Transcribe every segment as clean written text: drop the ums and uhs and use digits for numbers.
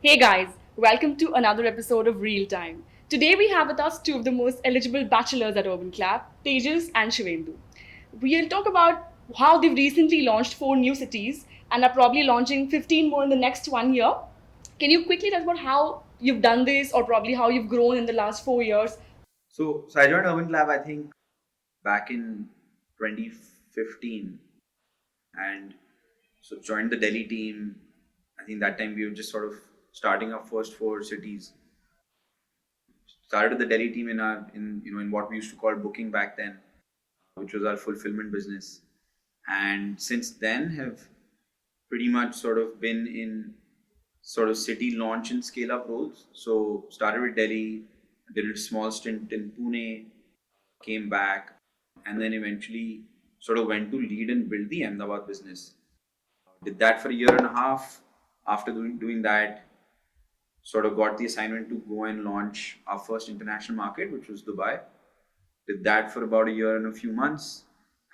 Hey guys, welcome to another episode of Real Time. Today we have with us two of the most eligible bachelors at UrbanClap, Tejas and Shivendu. We'll talk about how they've recently launched 4 new cities and are probably launching 15 more in the next 1 year. Can you quickly tell us about how you've done this or probably how you've grown in the last 4 years? So I joined UrbanClap, I think, back in 2015, and so joined the Delhi team. I think that time we were just sort of starting our first 4 cities. Started with the Delhi team in what we used to call booking back then, which was our fulfillment business, and since then have pretty much sort of been in sort of city launch and scale up roles. So started with Delhi, did a small stint in Pune, came back, and then eventually sort of went to lead and build the Ahmedabad business. Did that for a year and a half. After doing that, sort of got the assignment to go and launch our first international market, which was Dubai. Did that for about a year and a few months,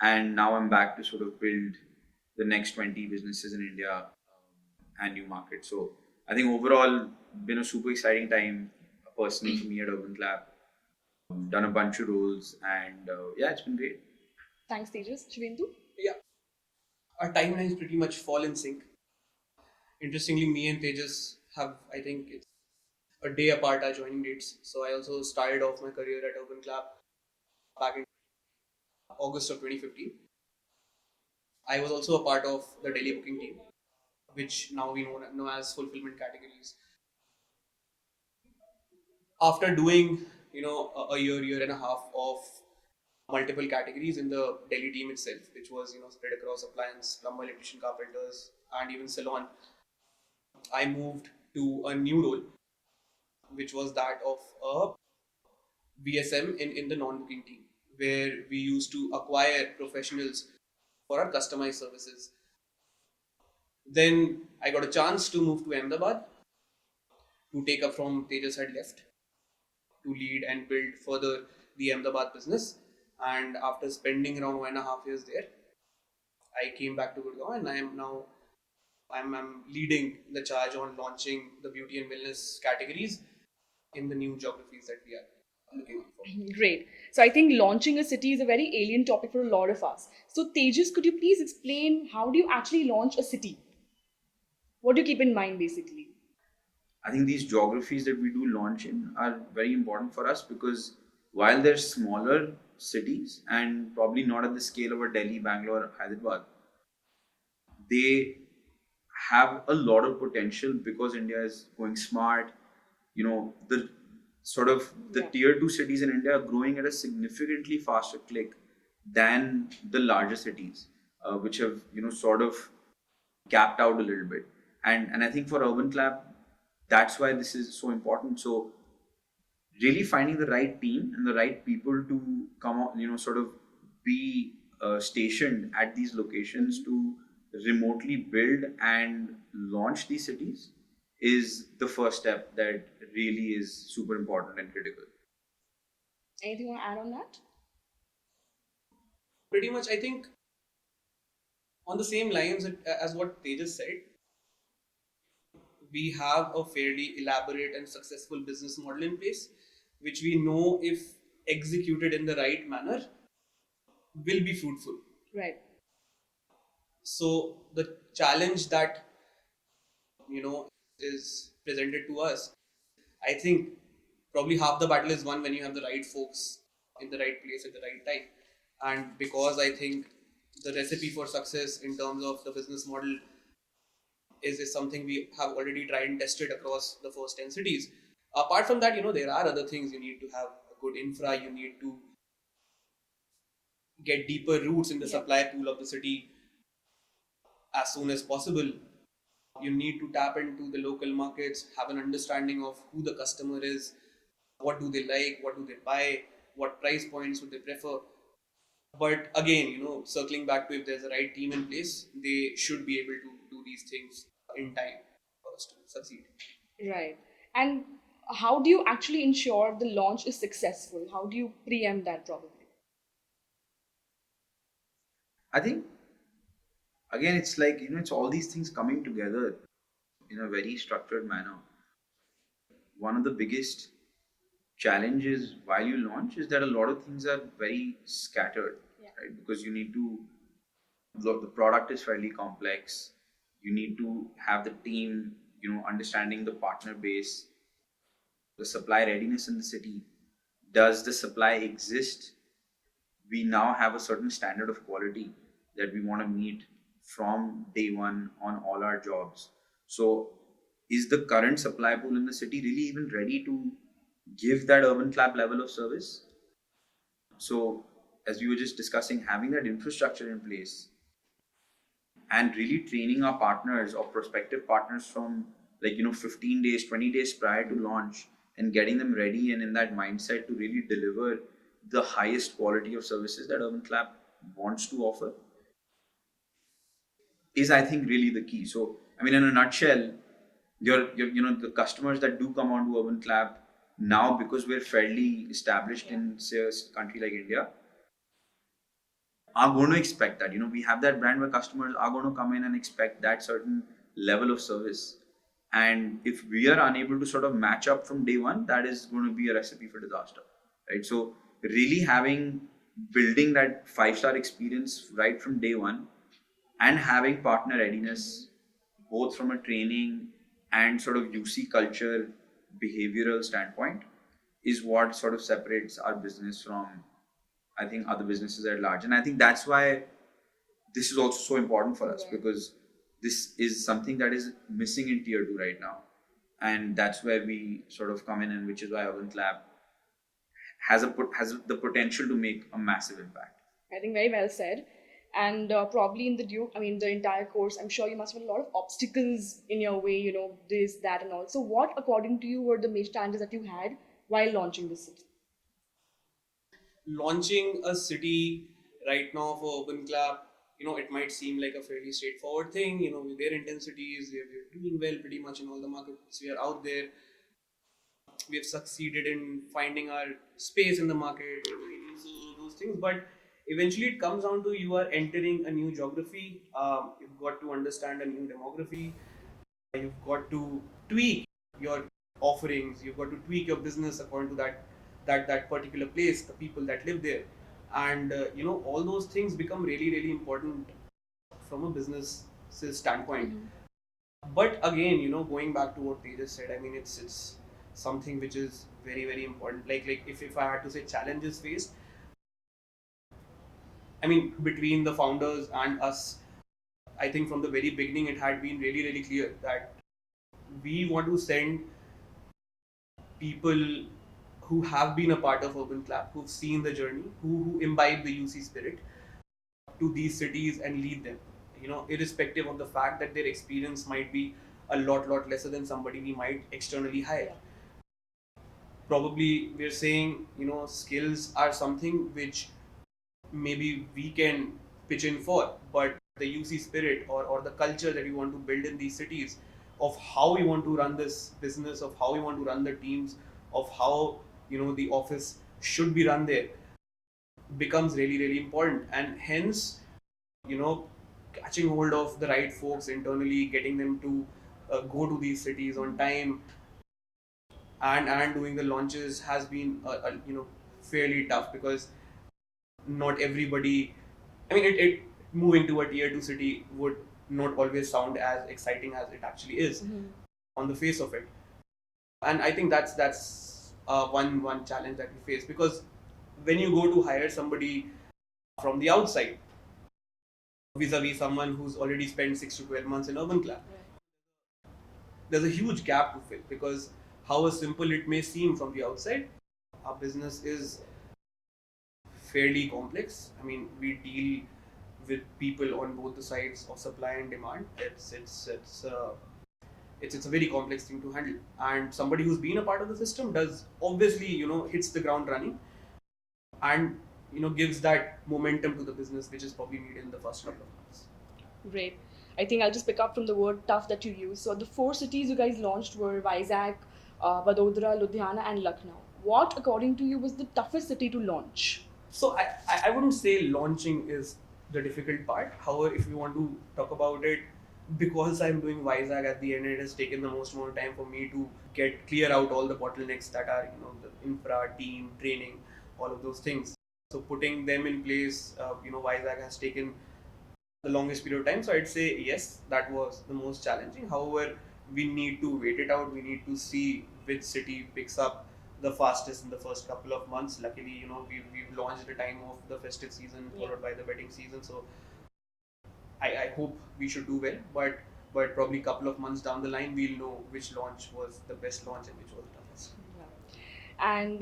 and now I'm back to sort of build the next 20 businesses in India and new markets. So I think overall, been a super exciting time personally for me at UrbanClap. Done a bunch of roles, and yeah, it's been great. Thanks, Tejas. Shivendu? Yeah, our timelines pretty much fall in sync. Interestingly, me and Tejas have, I think, it's a day apart our joining dates. So I also started off my career at Urban Clap back in August of 2015. I was also a part of the Delhi booking team, which now we know as fulfillment categories. After doing, a year and a half of multiple categories in the Delhi team itself, which was, spread across appliance, plumber, electrician, carpenters, and even salon, I moved to a new role, which was that of a VSM in the non-booking team, where we used to acquire professionals for our customized services. Then I got a chance to move to Ahmedabad to take up from Tejas had left to lead and build further the Ahmedabad business. And after spending around 1.5 years there, I came back to Gurgaon, and I am now I'm leading the charge on launching the beauty and wellness categories in the new geographies that we are looking out for. Great. So I think launching a city is a very alien topic for a lot of us. So Tejas, could you please explain how do you actually launch a city? What do you keep in mind basically? I think these geographies that we do launch in are very important for us because while they're smaller cities and probably not at the scale of a Delhi, Bangalore, Hyderabad, they have a lot of potential because India is going smart. The sort of the Yeah. tier 2 cities in India are growing at a significantly faster click than the larger cities, which have sort of capped out a little bit. And I think for UrbanClap, that's why this is so important. So really finding the right team and the right people to come out, sort of be stationed at these locations to remotely build and launch these cities is the first step that really is super important and critical. Anything you want to add on that? Pretty much, I think on the same lines as what Tejas said, we have a fairly elaborate and successful business model in place, which we know if executed in the right manner will be fruitful. Right. So the challenge that is presented to us, I think probably half the battle is won when you have the right folks in the right place at the right time. And because I think the recipe for success in terms of the business model is something we have already tried and tested across the first 10 cities. Apart from that, there are other things. You need to have a good infra, you need to get deeper roots in the supply pool of the city as soon as possible. You need to tap into the local markets, have an understanding of who the customer is, what do they like, what do they buy, what price points would they prefer. But again, circling back to if there's a right team in place, they should be able to do these things in time for us to succeed. Right. And how do you actually ensure the launch is successful? How do you preempt that probably? I think again it's like it's all these things coming together in a very structured manner. one of the biggest challenges while you launch is that a lot of things are very scattered, right? Because you need to, the product is fairly complex. You need to have the team, understanding the partner base, the supply readiness in the city. Does the supply exist? We now have a certain standard of quality that we want to meet from day one on all our jobs. So, is the current supply pool in the city really even ready to give that UrbanClap level of service? So, as we were just discussing, having that infrastructure in place and really training our partners or prospective partners from 15 days, 20 days prior to launch, and getting them ready and in that mindset to really deliver the highest quality of services that UrbanClap wants to offer is, I think, really the key. So, I mean, in a nutshell, the customers that do come onto UrbanClap now, because we're fairly established in, say, a country like India, are going to expect that. We have that brand where customers are going to come in and expect that certain level of service. And if we are unable to sort of match up from day one, that is going to be a recipe for disaster, right? So really building that 5-star experience right from day one and having partner readiness, both from a training and sort of UC culture, behavioral standpoint, is what sort of separates our business from, I think, other businesses at large. And I think that's why this is also so important for us, because this is something that is missing in tier 2 right now. And that's where we sort of come in, and which is why UrbanClap has the potential to make a massive impact. I think very well said. And probably in the entire course, I'm sure you must have a lot of obstacles in your way, this, that, and all. So what, according to you, were the major challenges that you had while launching this city? Launching a city right now for UrbanClap, it might seem like a fairly straightforward thing. With their intensities, we're doing well pretty much in all the markets we are out there. We have succeeded in finding our space in the market, those things. But eventually it comes down to, you are entering a new geography. You've got to understand a new demography. You've got to tweak your offerings. You've got to tweak your business according to that particular place, the people that live there. And all those things become really, really important from a business standpoint. But again, going back to what Tejas said, I mean, it's something which is very, very important. Like if I had to say challenges faced, I mean, between the founders and us, I think from the very beginning it had been really, really clear that we want to send people who have been a part of UrbanClap, who've seen the journey, who imbibe the UC spirit, to these cities and lead them. Irrespective of the fact that their experience might be a lot lesser than somebody we might externally hire. Probably we're saying, skills are something which maybe we can pitch in for, but the UC spirit or the culture that we want to build in these cities, of how we want to run this business, of how we want to run the teams, of how the office should be run there, becomes really, really important. And hence, catching hold of the right folks internally, getting them to go to these cities on time, and doing the launches has been fairly tough, because not everybody, I mean, it moving to a tier 2 city would not always sound as exciting as it actually is on the face of it. And I think that's one challenge that we face, because when you go to hire somebody from the outside vis-a-vis someone who's already spent 6 to 12 months in UrbanClap, there's a huge gap to fill, because however simple it may seem from the outside, our business is fairly complex. I mean, we deal with people on both the sides of supply and demand. It's a very complex thing to handle, and somebody who's been a part of the system does obviously hits the ground running, and gives that momentum to the business, which is probably needed in the first couple of months. Great. I think I'll just pick up from the word tough that you used. So the 4 cities you guys launched were Vizag, Vadodara, Ludhiana, and Lucknow. What, according to you, was the toughest city to launch? So I wouldn't say launching is the difficult part. However, if you want to talk about it, because I'm doing Vizag at the end, it has taken the most amount of time for me to get clear out all the bottlenecks that are, the infra, team, training, all of those things. So putting them in place, Vizag has taken the longest period of time. So I'd say yes, that was the most challenging. However, we need to wait it out. We need to see which city picks up the fastest in the first couple of months. Luckily, we've launched at the time of the festive season, followed by the wedding season. So I hope we should do well, but probably a couple of months down the line, we'll know which launch was the best launch and which was the toughest. Yeah. And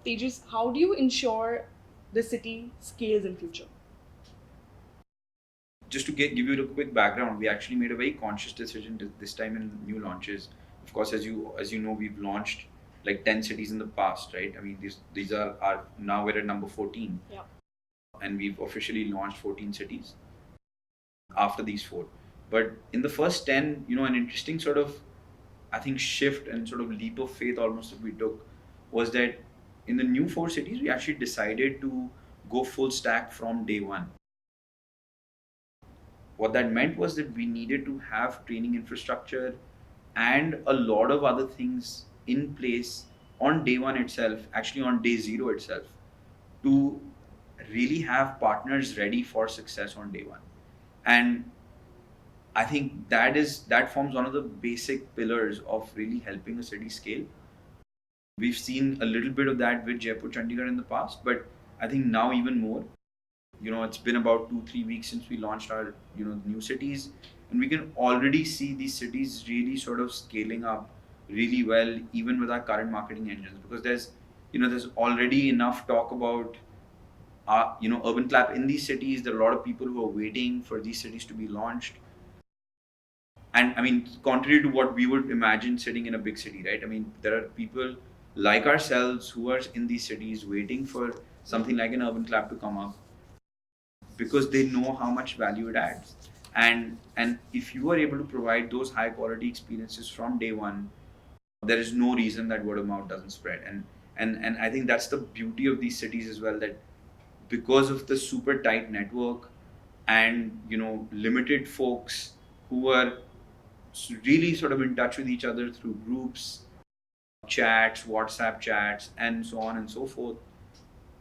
Tejas, how do you ensure the city scales in future? Just to give you a quick background, we actually made a very conscious decision this time in new launches. Of course, as you know, we've launched like 10 cities in the past, right? I mean, these are now we're at number 14. Yeah. And we've officially launched 14 cities after these 4. But in the first 10, an interesting sort of, I think, shift and sort of leap of faith almost that we took was that in the new 4 cities, we actually decided to go full stack from day one. What that meant was that we needed to have training infrastructure and a lot of other things in place on day one itself, actually on day 0 itself, to really have partners ready for success on day one. And I think that forms one of the basic pillars of really helping a city scale. We've seen a little bit of that with Jaipur, Chandigarh in the past, but I think now even more. It's been about 2-3 weeks since we launched our new cities, and we can already see these cities really sort of scaling up really well, even with our current marketing engines, because there's already enough talk about UrbanClap in these cities. There are a lot of people who are waiting for these cities to be launched. And I mean, contrary to what we would imagine sitting in a big city, right? I mean, there are people like ourselves who are in these cities waiting for something like an UrbanClap to come up because they know how much value it adds. And if you are able to provide those high quality experiences from day one, there is no reason that word of mouth doesn't spread. And I think that's the beauty of these cities as well, that because of the super tight network and limited folks who are really sort of in touch with each other through groups, chats, WhatsApp chats, and so on and so forth,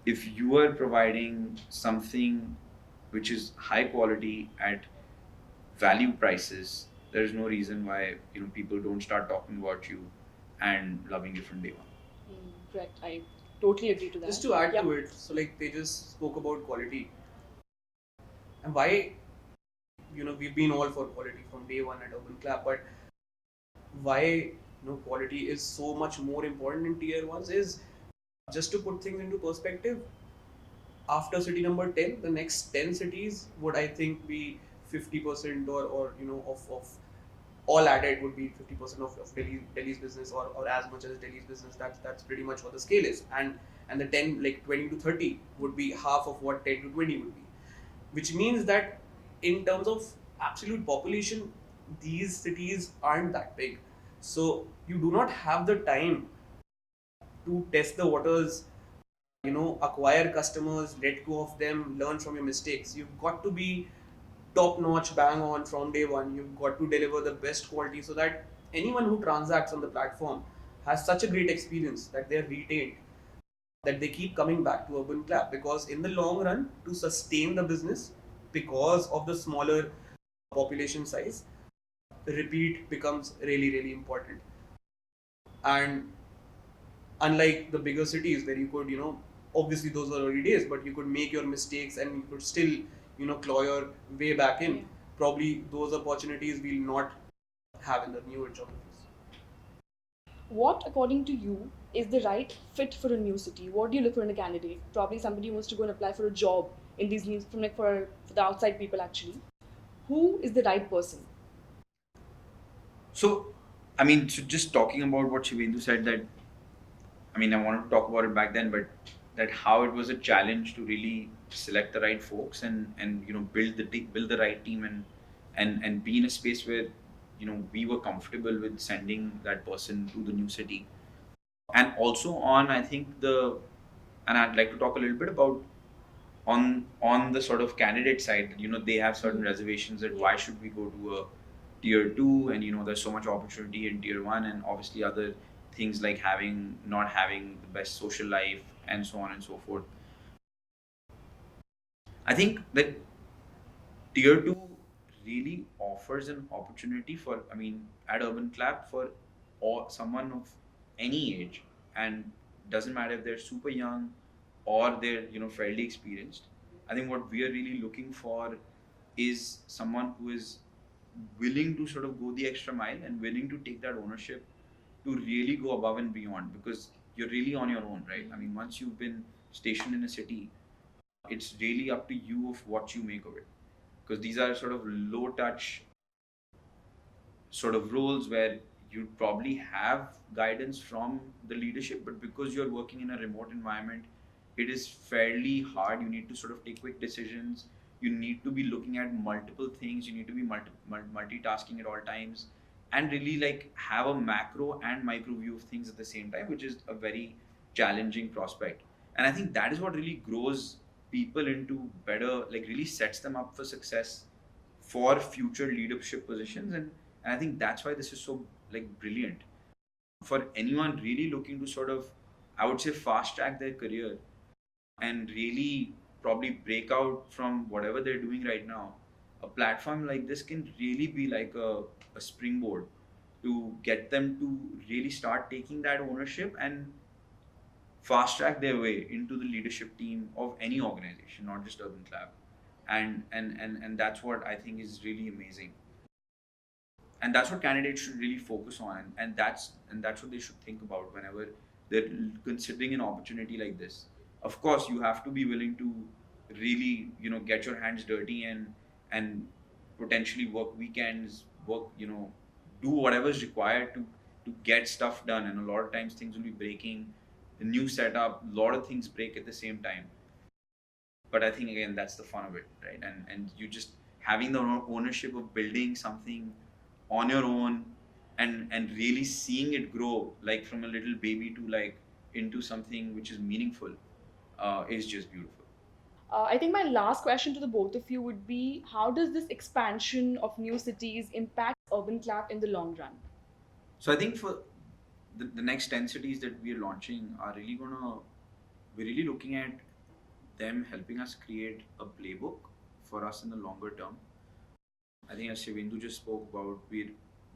if you are providing something which is high quality at value prices, there is no reason why people don't start talking about you and loving you from day one. Correct. I totally agree to that. Just to add to it, so like they just spoke about quality and why we've been all for quality from day one at UrbanClap, but why quality is so much more important in tier 1s is just to put things into perspective. After city number 10, the next 10 cities would I think be 50% or of all added would be 50% of Delhi's business or as much as Delhi's business. That's pretty much what the scale is. And the 10, like 20 to 30 would be half of what 10 to 20 would be. Which means that in terms of absolute population, these cities aren't that big. So you do not have the time to test the waters, acquire customers, let go of them, learn from your mistakes. You've got to be top notch, bang on from day one. You've got to deliver the best quality so that anyone who transacts on the platform has such a great experience that they're retained, that they keep coming back to UrbanClap, because in the long run, to sustain the business, because of the smaller population size, repeat becomes really, really important. And unlike the bigger cities where you could, obviously those were early days, but you could make your mistakes and you could still, claw your way back in. Probably those opportunities we'll not have in the newer geographies. What, according to you, is the right fit for a new city? What do you look for in a candidate? Probably somebody who wants to go and apply for a job in these new, for the outside people actually. Who is the right person? So, I mean, so just talking about what Shivendu said, that, I mean, I wanted to talk about it back then, but that how it was a challenge to really select the right folks and build the right team and be in a space where we were comfortable with sending that person to the new city. And also on, I think and I'd like to talk a little bit about on the sort of candidate side, they have certain reservations that why should we go to tier 2, and there's so much opportunity in tier 1, and obviously other things like not having the best social life and so on and so forth. I think that tier 2 really offers an opportunity for, at UrbanClap, for someone of any age, and doesn't matter if they're super young or they're fairly experienced. I think what we are really looking for is someone who is willing to sort of go the extra mile and willing to take that ownership to really go above and beyond, because you're really on your own, right? Once you've been stationed in a city, it's really up to you of what you make of it, because these are sort of low touch sort of roles where you probably have guidance from the leadership, but because you're working in a remote environment, it is fairly hard. You need to sort of take quick decisions. You need to be looking at multiple things. You need to be multitasking at all times, and really like have a macro and micro view of things at the same time, which is a very challenging prospect. And I think that is what really grows people into better, like really sets them up for success for future leadership positions. And I think that's why this is so like brilliant for anyone really looking to sort of, I would say, fast track their career and really probably break out from whatever they're doing right now. A platform like this can really be like a springboard to get them to really start taking that ownership and fast track their way into the leadership team of any organization, not just UrbanClap. And that's what I think is really amazing. And that's what candidates should really focus on, and that's what they should think about whenever they're considering an opportunity like this. Of course, you have to be willing to really get your hands dirty and potentially work weekends, do whatever is required to get stuff done. And a lot of times things will be breaking, the new setup, a lot of things break at the same time. But I think again, that's the fun of it, right? And you just having the ownership of building something on your own, and really seeing it grow, like from a little baby to like into something which is meaningful, is just beautiful. I think my last question to the both of you would be, how does this expansion of new cities impact UrbanClap in the long run? So I think for the next 10 cities that we are launching are really we're really looking at them helping us create a playbook for us in the longer term. I think as Shivendu just spoke about,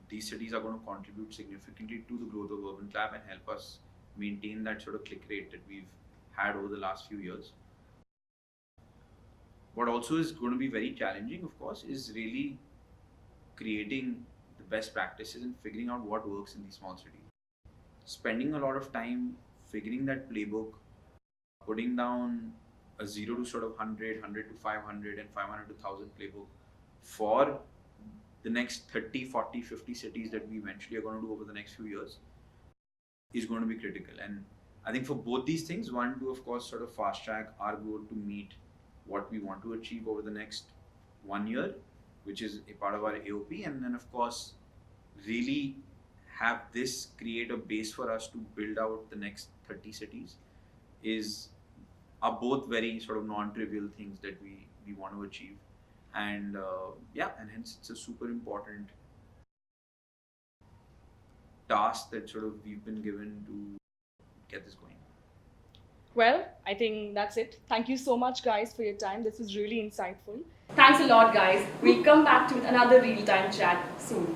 these cities are going to contribute significantly to the growth of UrbanClap and help us maintain that sort of click rate that we've had over the last few years. What also is going to be very challenging, of course, is really creating the best practices and figuring out what works in these small cities. Spending a lot of time figuring that playbook, putting down a 0 to sort of 100, 100 to 500, and 500 to 1000 playbook for the next 30, 40, 50 cities that we eventually are going to do over the next few years is going to be critical. And I think for both these things, one, to of course sort of fast track our goal to meet what we want to achieve over the next 1 year, which is a part of our AOP, and then of course really have this create a base for us to build out the next 30 cities are both very sort of non-trivial things that we want to achieve. And and hence it's a super important task that sort of we've been given to get this going. Well, I think that's it. Thank you so much, guys, for your time. This was really insightful. Thanks a lot, guys. We'll come back to another real-time chat soon.